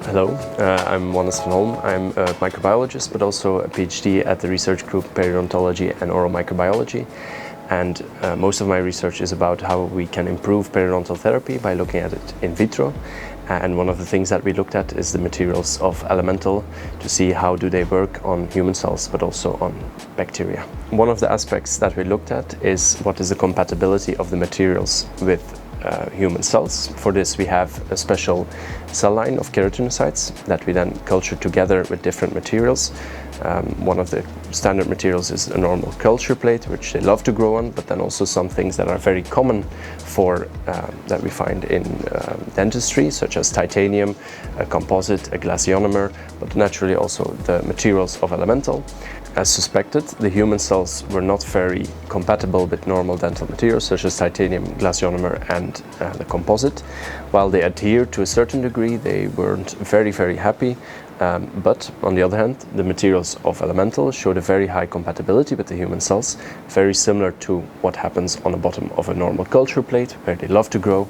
Hello, I'm Wannes Van Holm. I'm a microbiologist, but also a PhD at the research group Periodontology and Oral Microbiology. And most of my research is about how we can improve periodontal therapy by looking at it in vitro. And one of the things that we looked at is the materials of elemental to see how do they work on human cells, but also on bacteria. One of the aspects that we looked at is what is the compatibility of the materials with human cells. For this we have a special cell line of keratinocytes that we then culture together with different materials. One of the standard materials is a normal culture plate, which they love to grow on, but then also some things that are very common for that we find in dentistry, such as titanium, a composite, a glasionomer, but naturally also the materials of elemental. As suspected, the human cells were not very compatible with normal dental materials such as titanium, glasionomer and the composite. While they adhere to a certain degree, they weren't very happy. But on the other hand, the materials of elemental showed a very high compatibility with the human cells, very similar to what happens on the bottom of a normal culture plate where they love to grow.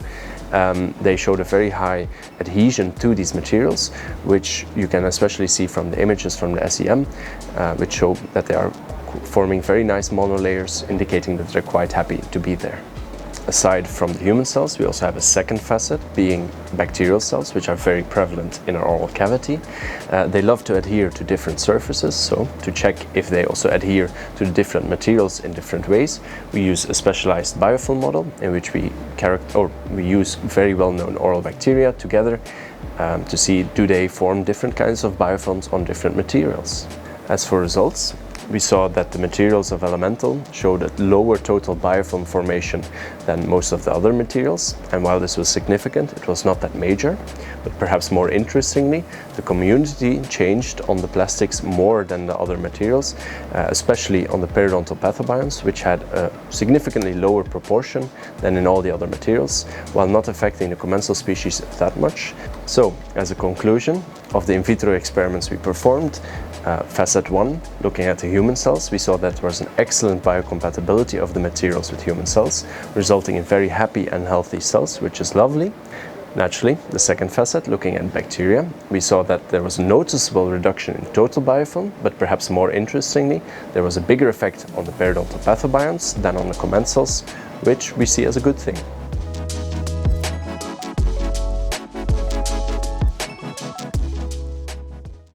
They showed a very high adhesion to these materials, which you can especially see from the images from the SEM, which show that they are forming very nice monolayers, indicating that they're quite happy to be there. Aside from the human cells, we also have a second facet, being bacterial cells, which are very prevalent in our oral cavity. They love to adhere to different surfaces, so to check if they also adhere to the different materials in different ways, we use a specialized biofilm model in which we use very well-known oral bacteria together to see do they form different kinds of biofilms on different materials. As for results, we saw that the materials of elemental showed a lower total biofilm formation than most of the other materials, and while this was significant, it was not that major. But perhaps more interestingly, the community changed on the plastics more than the other materials, especially on the periodontal pathobionts, which had a significantly lower proportion than in all the other materials, while not affecting the commensal species that much. So, as a conclusion of the in vitro experiments we performed, Facet 1, looking at the human cells, we saw that there was an excellent biocompatibility of the materials with human cells, resulting in very happy and healthy cells, which is lovely. Naturally, the second facet, looking at bacteria, we saw that there was a noticeable reduction in total biofilm, but perhaps more interestingly, there was a bigger effect on the periodontal pathobionts than on the commensals, which we see as a good thing.